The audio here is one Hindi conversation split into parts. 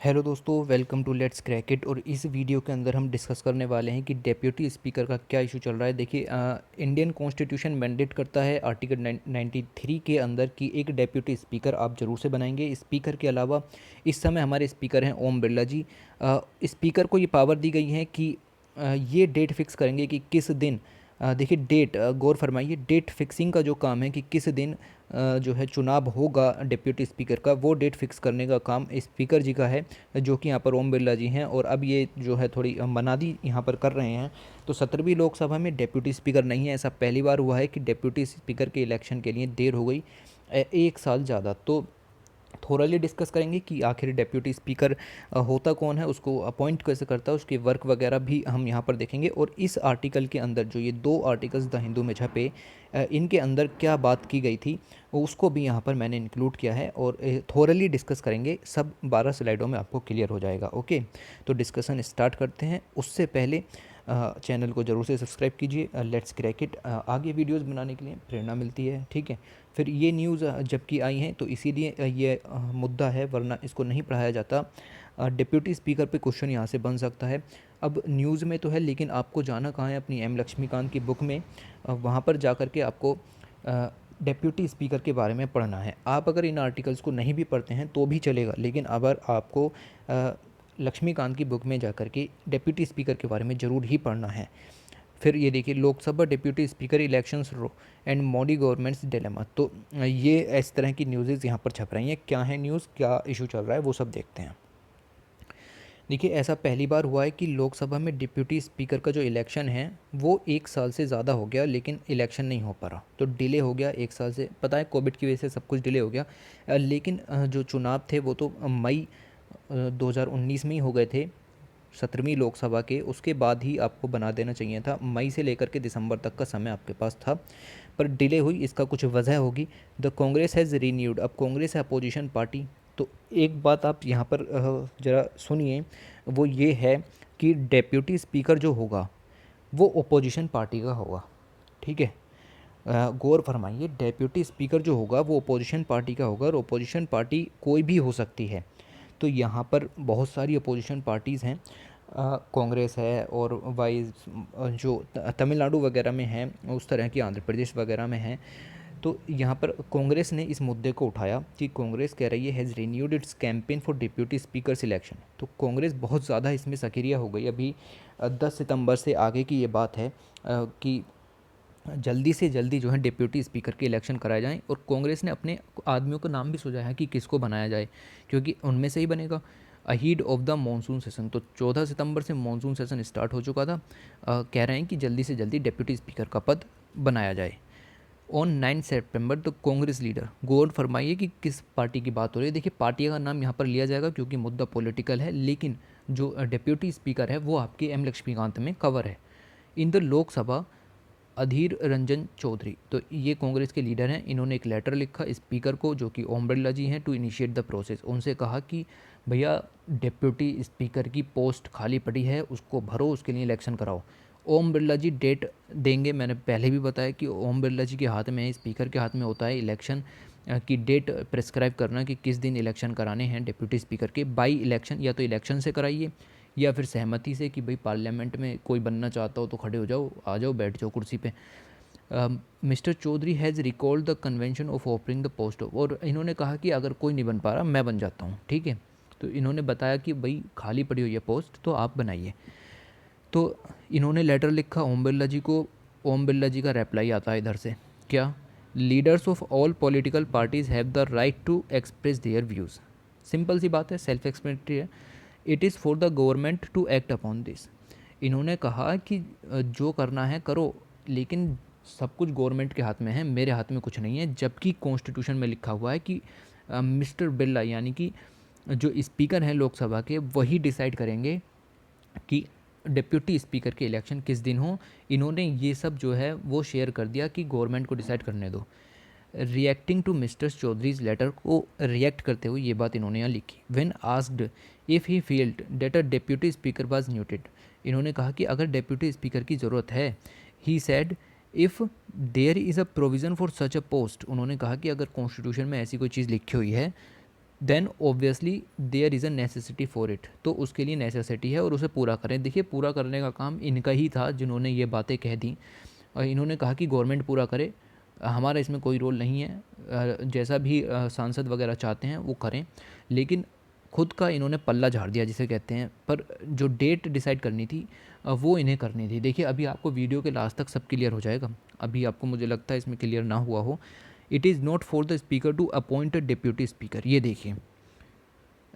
हेलो दोस्तों, welcome to let's crack it. और इस वीडियो के अंदर हम डिस्कस करने वाले हैं कि डेप्यूटी स्पीकर का क्या इशू चल रहा है। देखिए, इंडियन कॉन्स्टिट्यूशन मैंडेट करता है आर्टिकल 93 के अंदर कि एक डेप्यूटी स्पीकर आप ज़रूर से बनाएंगे। स्पीकर के अलावा इस समय हमारे स्पीकर हैं ओम बिरला जी। स्पीकर को ये पावर दी गई है कि ये डेट फिक्स करेंगे कि किस दिन, देखिए डेट, गौर फरमाइए, डेट फिक्सिंग का जो काम है कि किस दिन जो है चुनाव होगा डिप्टी स्पीकर का, वो डेट फिक्स करने का काम स्पीकर जी का है, जो कि यहाँ पर ओम बिरला जी हैं। और अब ये जो है थोड़ी मनादी यहाँ पर कर रहे हैं। तो 17वीं लोकसभा में डिप्टी स्पीकर नहीं है। ऐसा पहली बार हुआ है कि डिप्टी स्पीकर के इलेक्शन के लिए देर हो गई 1 साल ज़्यादा। तो थोरली डिस्कस करेंगे कि आखिर डेप्यूटी स्पीकर होता कौन है, उसको अपॉइंट कैसे करता है, उसके वर्क वगैरह भी हम यहाँ पर देखेंगे। और इस आर्टिकल के अंदर जो ये 2 आर्टिकल्स द हिंदू में छपे, इनके अंदर क्या बात की गई थी उसको भी यहाँ पर मैंने इंक्लूड किया है और थोरली डिस्कस करेंगे। सब 12 स्लाइडों में आपको क्लियर हो जाएगा। ओके, तो डिस्कशन स्टार्ट करते हैं। उससे पहले चैनल को ज़रूर से सब्सक्राइब कीजिए। लेट्स क्रैक इट आगे वीडियोस बनाने के लिए प्रेरणा मिलती है, ठीक है। फिर ये न्यूज़ जबकि आई हैं तो इसीलिए ये मुद्दा है, वरना इसको नहीं पढ़ाया जाता। डिप्यूटी स्पीकर पे क्वेश्चन यहाँ से बन सकता है। अब न्यूज़ में तो है, लेकिन आपको जाना कहाँ है, अपनी एम लक्ष्मीकांत की बुक में, वहाँ पर जा कर के आपको डेप्यूटी स्पीकर के बारे में पढ़ना है। आप अगर इन आर्टिकल्स को नहीं भी पढ़ते हैं तो भी चलेगा, लेकिन अगर आपको लक्ष्मीकांत की बुक में जा कर के डेप्यूटी स्पीकर के बारे में ज़रूर ही पढ़ना है। फिर ये देखिए, Lok Sabha deputy speaker elections and Modi governments dilemma. तो ये इस तरह की न्यूज़ यहाँ पर छप रही हैं। क्या है न्यूज़, क्या इशू चल रहा है, वो सब देखते हैं। देखिए, ऐसा पहली बार हुआ है कि लोकसभा में डिप्यूटी स्पीकर का जो इलेक्शन है वो 1 साल से ज़्यादा हो गया, लेकिन इलेक्शन नहीं हो पा रहा। तो डिले हो गया 1 साल से। पता है, कोविड की वजह से सब कुछ डिले हो गया। लेकिन जो चुनाव थे वो तो मई 2019 में ही हो गए थे, 17वीं लोकसभा के। उसके बाद ही आपको बना देना चाहिए था। मई से लेकर के दिसंबर तक का समय आपके पास था, पर डिले हुई। इसका कुछ वजह होगी। The Congress has renewed. अब कांग्रेस है अपोजिशन पार्टी। तो एक बात आप यहाँ पर ज़रा सुनिए, वो ये है कि डेप्यूटी स्पीकर जो होगा वो ओपोजिशन पार्टी का होगा, ठीक है। गौर फरमाइए, डेप्यूटी स्पीकर जो होगा वो ओपोजिशन पार्टी का होगा, और ओपोजिशन पार्टी कोई भी हो सकती है। तो यहाँ पर बहुत सारी अपोजिशन पार्टीज़ हैं। कांग्रेस है, और वाइज जो तमिलनाडु वगैरह में हैं, उस तरह की आंध्र प्रदेश वगैरह में हैं। तो यहाँ पर कांग्रेस ने इस मुद्दे को उठाया कि कांग्रेस कह रही है has renewed it's campaign for deputy speaker selection. तो कांग्रेस बहुत ज़्यादा इसमें सक्रिय हो गई। अभी 10 सितंबर से आगे की ये बात है कि जल्दी से जल्दी जो है डिप्यूटी स्पीकर के इलेक्शन कराए जाएं। और कांग्रेस ने अपने आदमियों का नाम भी सुझाया है कि किसको बनाया जाए, क्योंकि उनमें से ही बनेगा अहीड ऑफ द मानसून सेशन। तो 14 सितंबर से मानसून सेशन स्टार्ट हो चुका था। कह रहे हैं कि जल्दी से जल्दी डिप्यूटी स्पीकर का पद बनाया जाए। On 9 September the Congress leader, गौर फरमाइए कि किस पार्टी की बात हो रही है। देखिए, पार्टी का नाम यहाँ पर लिया जाएगा क्योंकि मुद्दा पॉलिटिकल है, लेकिन जो डिप्यूटी स्पीकर है वो आपके एम लक्ष्मीकांत में कवर है। इन द लोकसभा अधीर रंजन चौधरी, तो ये कांग्रेस के लीडर हैं। इन्होंने एक लेटर लिखा स्पीकर को, जो कि ओम बिरला जी हैं, टू इनिशिएट द प्रोसेस। उनसे कहा कि भैया, डिप्यूटी स्पीकर की पोस्ट खाली पड़ी है, उसको भरो, उसके लिए इलेक्शन कराओ। ओम बिरला जी डेट देंगे। मैंने पहले भी बताया कि ओम बिरला जी के हाथ में है, स्पीकर के हाथ में होता है इलेक्शन की डेट प्रेस्क्राइब करना कि किस दिन इलेक्शन कराने हैं डिप्यूटी स्पीकर के। बाई इलेक्शन, या तो इलेक्शन से कराइए या फिर सहमति से कि भाई पार्लियामेंट में कोई बनना चाहता हो तो खड़े हो जाओ, आ जाओ, बैठ जाओ कुर्सी पे। Mister Chaudhary has recalled the convention of offering the post of. और इन्होंने कहा कि अगर कोई नहीं बन पा रहा, मैं बन जाता हूँ, ठीक है। तो इन्होंने बताया कि भाई खाली पड़ी हुई है पोस्ट, तो आप बनाइए। तो इन्होंने लेटर लिखा ओम बिरला जी को। ओम बिरला जी का रिप्लाई आता है इधर से, क्या, leaders of all political parties have the right to express their views. Simple सी बात है, सेल्फ एक्सप्लेनेटरी है। It is for the government to act upon this. इन्होंने कहा कि जो करना है करो, लेकिन सब कुछ गवर्नमेंट के हाथ में है, मेरे हाथ में कुछ नहीं है। जबकि कॉन्स्टिट्यूशन में लिखा हुआ है कि मिस्टर बिरला, यानी कि जो स्पीकर हैं लोकसभा के, वही डिसाइड करेंगे कि डिप्यूटी स्पीकर के इलेक्शन किस दिन हो। इन्होंने ये सब जो है वो शेयर कर दिया कि गवर्नमेंट को डिसाइड करने दो। Reacting to mister Chaudhary's letter को रिएक्ट करते हुए ये बात इन्होंने यहाँ लिखी। When asked if he felt that a deputy speaker was needed. इन्होंने कहा कि अगर डिप्यूटी स्पीकर की ज़रूरत है, he said if there is a provision for such a post. उन्होंने कहा कि अगर कॉन्स्टिट्यूशन में ऐसी कोई चीज़ लिखी हुई है then obviously there is a necessity for it, तो उसके लिए नेसेसिटी है और उसे पूरा करें। देखिए पूरा करने का काम इनका ही था जिन्होंने ये बातें कह दी और इन्होंने कहा कि गवर्नमेंट पूरा करे, हमारा इसमें कोई रोल नहीं है, जैसा भी सांसद वगैरह चाहते हैं वो करें, लेकिन खुद का इन्होंने पल्ला झाड़ दिया जिसे कहते हैं। पर जो डेट डिसाइड करनी थी वो इन्हें करनी थी। देखिए अभी आपको वीडियो के लास्ट तक सब क्लियर हो जाएगा, अभी आपको मुझे लगता है इसमें क्लियर ना हुआ हो। It is not for the speaker to appoint a deputy speaker, ये देखिए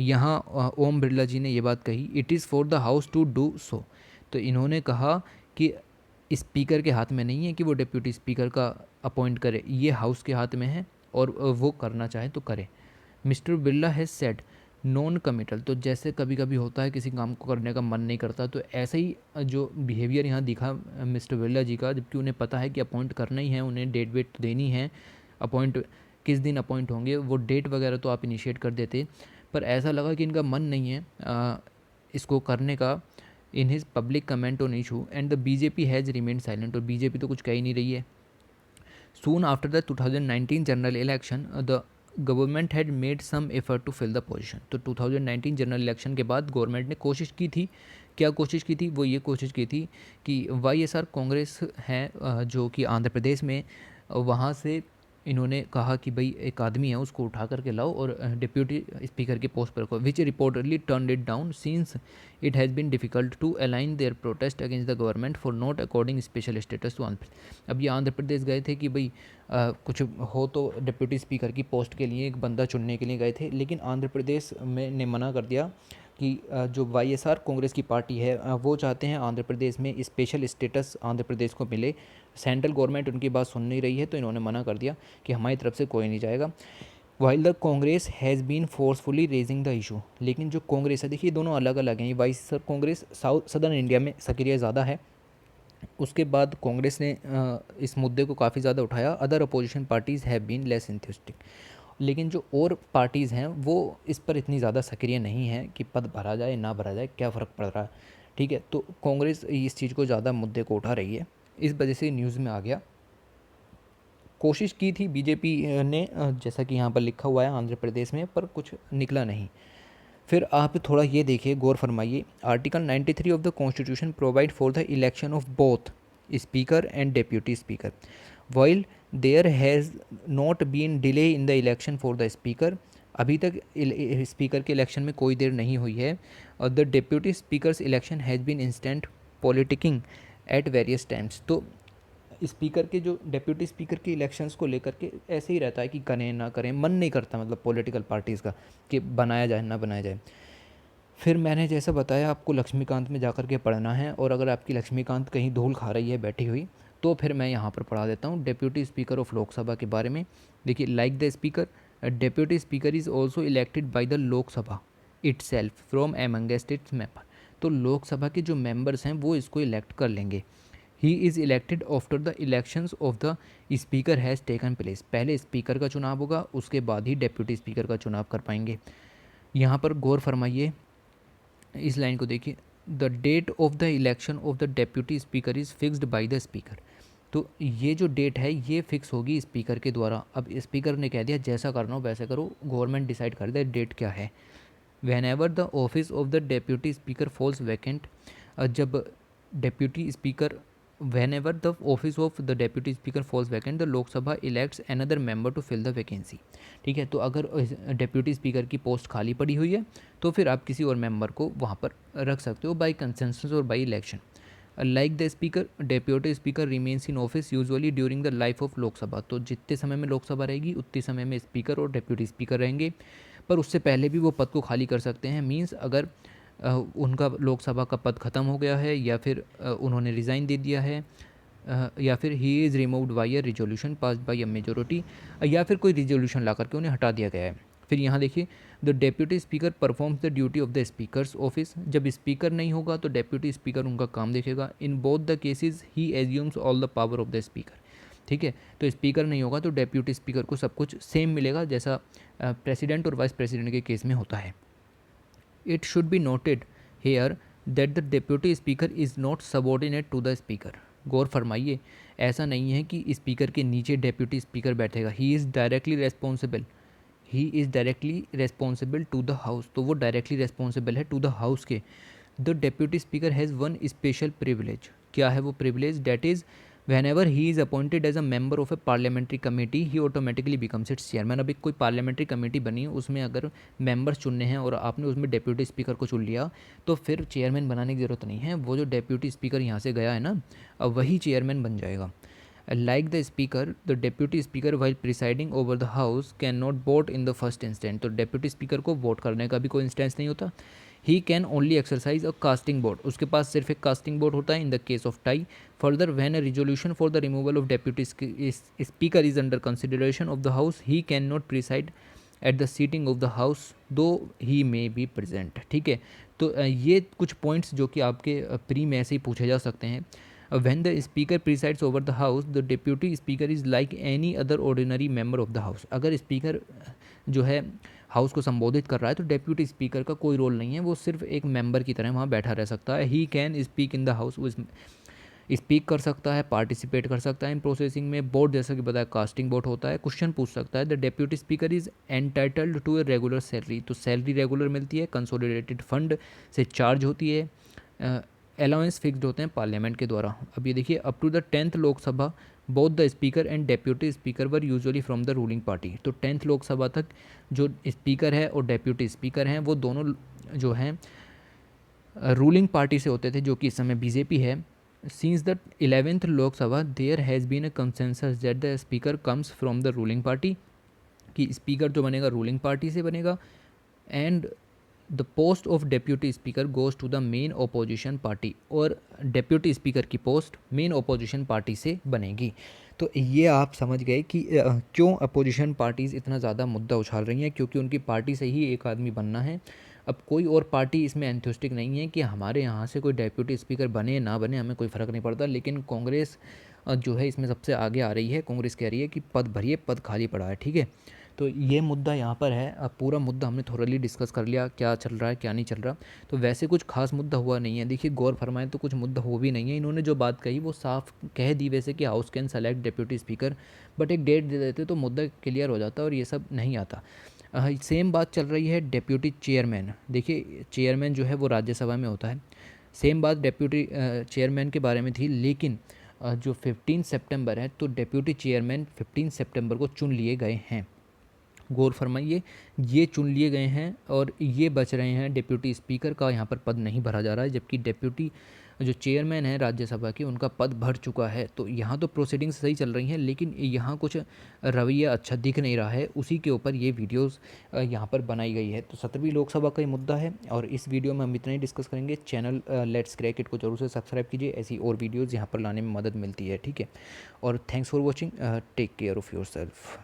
यहाँ ओम बिरला जी ने ये बात कही, it is for the house to do so. तो इन्होंने कहा कि स्पीकर के हाथ में नहीं है कि वो डिप्यूटी स्पीकर का अपॉइंट करे, ये हाउस के हाथ में है और वो करना चाहे तो करे। Mister Birla has said non committal, तो जैसे कभी कभी होता है किसी काम को करने का मन नहीं करता, तो ऐसे ही जो बिहेवियर यहाँ दिखा मिस्टर बिरला जी का, जबकि उन्हें पता है कि अपॉइंट करना ही है, उन्हें डेट वेट तो देनी है, अपॉइंट किस दिन अपॉइंट होंगे वो डेट वगैरह तो आप इनिशिएट कर देते, पर ऐसा लगा कि इनका मन नहीं है इसको करने का। In his public comment on issue and the BJP has remain silent, और बीजेपी तो कुछ कह ही नहीं रही है। Soon after the 2019 general election, the government had made some effort to fill the position, तो 2019 जनरल इलेक्शन के बाद गवर्नमेंट ने कोशिश की थी। क्या कोशिश की थी? वो ये कोशिश की थी कि वाईएसआर कांग्रेस है जो कि आंध्र प्रदेश में, वहाँ से इन्होंने कहा कि भाई एक आदमी है उसको उठा करके लाओ और डिप्यूटी स्पीकर के पोस्ट पर रखो, which reportedly turn it down since it has been difficult to align their protest against the government for not according special status to Andhra. अब ये आंध्र प्रदेश गए थे कि भाई कुछ हो तो डिप्यूटी स्पीकर की पोस्ट के लिए एक बंदा चुनने के लिए गए थे, लेकिन आंध्र प्रदेश में ने मना कर दिया कि जो वाईएसआर कांग्रेस की पार्टी है वो चाहते हैं आंध्र प्रदेश में स्पेशल स्टेटस आंध्र प्रदेश को मिले। सेंट्रल गवर्नमेंट उनकी बात सुन नहीं रही है, तो इन्होंने मना कर दिया कि हमारी तरफ से कोई नहीं जाएगा। While the Congress has been forcefully raising the issue, लेकिन जो कांग्रेस है, देखिए दोनों अलग अलग हैं। YSR Congress south southern India में सक्रिय ज़्यादा है, उसके बाद कांग्रेस ने इस मुद्दे को काफ़ी ज़्यादा उठाया। Other opposition parties have been less enthusiastic, लेकिन जो और पार्टीज़ हैं वो इस पर इतनी ज़्यादा सक्रिय नहीं है कि पद भरा जाए ना भरा जाए क्या फ़र्क पड़ रहा है। ठीक है, तो कांग्रेस इस चीज़ को ज़्यादा मुद्दे को उठा रही है, इस वजह से न्यूज़ में आ गया। कोशिश की थी बीजेपी ने जैसा कि यहाँ पर लिखा हुआ है आंध्र प्रदेश में, पर कुछ निकला नहीं। फिर आप थोड़ा ये देखिए, गौर फरमाइए, article 93 of the constitution provide for the election of both speaker and deputy speaker while there has not been delay in the election for the speaker, अभी तक स्पीकर के इलेक्शन में कोई देर नहीं हुई है। और the deputy speaker's election has been instant politicking at various times, तो स्पीकर के जो डेप्यूटी स्पीकर के इलेक्शंस को लेकर के ऐसे ही रहता है कि करें ना करें, मन नहीं करता मतलब पॉलिटिकल पार्टीज़ का कि बनाया जाए ना बनाया जाए। फिर मैंने जैसा बताया आपको लक्ष्मीकांत में जाकर के पढ़ना है, और अगर आपकी लक्ष्मीकांत कहीं धूल खा रही है बैठी हुई, तो फिर मैं यहाँ पर पढ़ा देता हूँ डेप्यूटी स्पीकर ऑफ लोकसभा के बारे में। देखिए, like the speaker, deputy speaker is also elected by the Lok Sabha it self from amongst its member, तो लोकसभा के जो मेंबर्स हैं वो इसको इलेक्ट कर लेंगे। He is elected after the elections of the speaker has taken place, पहले स्पीकर का चुनाव होगा, उसके बाद ही डेप्यूटी स्पीकर का चुनाव कर पाएंगे। यहाँ पर गौर फरमाइए, इस लाइन को देखिए, the date of the election of the deputy speaker is fixed by the speaker, तो ये जो डेट है ये फिक्स होगी स्पीकर के द्वारा। अब स्पीकर ने कह दिया जैसा करना हो वैसे करो, गवर्नमेंट डिसाइड कर दे डेट क्या है। Whenever the office of the deputy speaker falls vacant, जब deputy speaker whenever the office of the deputy speaker falls vacant, the Lok Sabha elects another member to fill the vacancy। ठीक है, तो अगर डेप्यूटी स्पीकर की पोस्ट खाली पड़ी हुई है तो फिर आप किसी और मेंबर को वहाँ पर रख सकते हो बाई कंसेंसस और by election. Like the speaker, deputy speaker remains in office usually during the life of Lok Sabha, तो जितने समय में लोकसभा रहेगी उतने समय में स्पीकर और डेप्यूटी स्पीकर रहेंगे, पर उससे पहले भी वो पद को खाली कर सकते हैं। मीन्स अगर उनका लोकसभा का पद ख़त्म हो गया है, या फिर उन्होंने रिज़ाइन दे दिया है, या फिर he is removed by a resolution pass by a majority, या फिर कोई रिजोल्यूशन ला करके उन्हें हटा दिया गया है। फिर यहाँ देखिए, the deputy speaker performs the duty of the speakers office, जब स्पीकर नहीं होगा तो डेप्यूटी स्पीकर उनका काम देखेगा। In both the cases he assumes all the power of the speaker. ठीक है, तो स्पीकर नहीं होगा तो डेप्यूटी स्पीकर को सब कुछ सेम मिलेगा जैसा प्रेसिडेंट और वाइस प्रेसिडेंट के केस में होता है। It should be noted here that the deputy speaker is not subordinate to the speaker। गौर फरमाइए, ऐसा नहीं है कि स्पीकर के नीचे डेप्यूटी स्पीकर बैठेगा। He is directly responsible, he is directly responsible to the house, तो वो डायरेक्टली रेस्पॉन्सिबल है टू द हाउस के। The deputy speaker has one special privilege, क्या है वो privilege? That is whenever he is appointed as a member of a parliamentary committee he automatically becomes its chairman। अभी कोई पार्लियामेंट्री कमेटी बनी, उसमें अगर मेंबर्स चुनने हैं और आपने उसमें डेप्यूटी स्पीकर को चुन लिया तो फिर चेयरमैन बनाने की ज़रूरत नहीं है, वो जो डेप्यूटी स्पीकर यहाँ से गया है ना, अब वही चेयरमैन बन जाएगा। Like the speaker the deputy speaker while presiding over the house can not vote in the first instant, तो डेप्यूटी स्पीकर को वोट करने का भी कोई इंस्टेंस नहीं होता। He can only exercise a casting vote, उसके पास सिर्फ एक कास्टिंग वोट होता है in the case of tie. Further when a resolution for the removal of deputy speaker is under consideration of the house he can not preside at the sitting of the house though he may be present. ठीक है, तो ये कुछ पॉइंट्स जो कि आपके प्री में ऐसे ही पूछे जा सकते हैं। When the speaker presides over the house the deputy speaker is like any other ordinary member of the house, अगर स्पीकर जो है हाउस को संबोधित कर रहा है तो डेप्यूटी स्पीकर का कोई रोल नहीं है, वो सिर्फ एक मेंबर की तरह वहाँ बैठा रह सकता है। He can speak in the house, वो स्पीक कर सकता है, पार्टिसिपेट कर सकता है इन प्रोसेसिंग में। वोट जैसा कि बताया कास्टिंग वोट होता है, क्वेश्चन पूछ सकता है। The deputy speaker is entitled to a regular salary, तो सैलरी रेगुलर मिलती है, कंसोलिडेटेड फंड से चार्ज होती है, अलाउंस फिक्स्ड होते हैं पार्लियामेंट के द्वारा। अब ये देखिए, up to the 10th Lok Sabha both the speaker and deputy speaker were usually from the ruling party, तो 10th लोकसभा तक जो स्पीकर है और डेप्यूटी स्पीकर हैं वो दोनों जो हैं रूलिंग पार्टी से होते थे, जो कि इस समय बीजेपी है। Since the 11th Lok Sabha there has been a consensus that the speaker comes from the ruling party, कि स्पीकर जो बनेगा रूलिंग पार्टी से बनेगा। And the post of deputy speaker goes to the main opposition party, और डेप्यूटी स्पीकर की पोस्ट मेन ओपोजिशन पार्टी से बनेगी। तो ये आप समझ गए कि क्यों अपोजिशन पार्टीज़ इतना ज़्यादा मुद्दा उछाल रही हैं, क्योंकि उनकी पार्टी से ही एक आदमी बनना है। अब कोई और पार्टी इसमें एंथुस्टिक नहीं है कि हमारे यहाँ से कोई डेप्यूटी स्पीकर बने ना बने, हमें कोई फ़र्क नहीं पड़ता, लेकिन कांग्रेस जो है इसमें सबसे आगे आ रही है। कांग्रेस कह रही है कि पद भरिए, पद खाली पड़ा है। ठीक है, तो ये मुद्दा यहाँ पर है। अब पूरा मुद्दा हमने थोरली डिस्कस कर लिया, क्या चल रहा है क्या नहीं चल रहा। तो वैसे कुछ खास मुद्दा हुआ नहीं है, देखिए गौर फरमाएं तो कुछ मुद्दा हो भी नहीं है। इन्होंने जो बात कही वो साफ कह दी वैसे कि house can select deputy speaker, but एक डेट दे देते तो मुद्दा क्लियर हो जाता और ये सब नहीं आता। सेम बात चल रही है डेप्यूटी चेयरमैन। देखिए चेयरमैन जो है वो राज्यसभा में होता है, सेम बात डेप्यूटी चेयरमैन के बारे में थी, लेकिन जो 15 सितंबर है तो डेप्यूटी चेयरमैन 15 सितंबर को चुन लिए गए हैं। गौर फरमाइए, ये चुन लिए गए हैं और ये बच रहे हैं। डेप्यूटी स्पीकर का यहाँ पर पद नहीं भरा जा रहा है, जबकि डेप्यूटी जो चेयरमैन है राज्यसभा के उनका पद भर चुका है। तो यहाँ तो प्रोसीडिंग्स सही चल रही हैं, लेकिन यहाँ कुछ रवैया अच्छा दिख नहीं रहा है, उसी के ऊपर ये वीडियोस यहाँ पर बनाई गई है। तो 17वीं लोकसभा का ये मुद्दा है और इस वीडियो में हम इतना ही डिस्कस करेंगे। चैनल लेट्स क्रैक इट को जरूर से सब्सक्राइब कीजिए, ऐसी और वीडियोज़ यहाँ पर लाने में मदद मिलती है। ठीक है, और thanks for watching, take care of your self.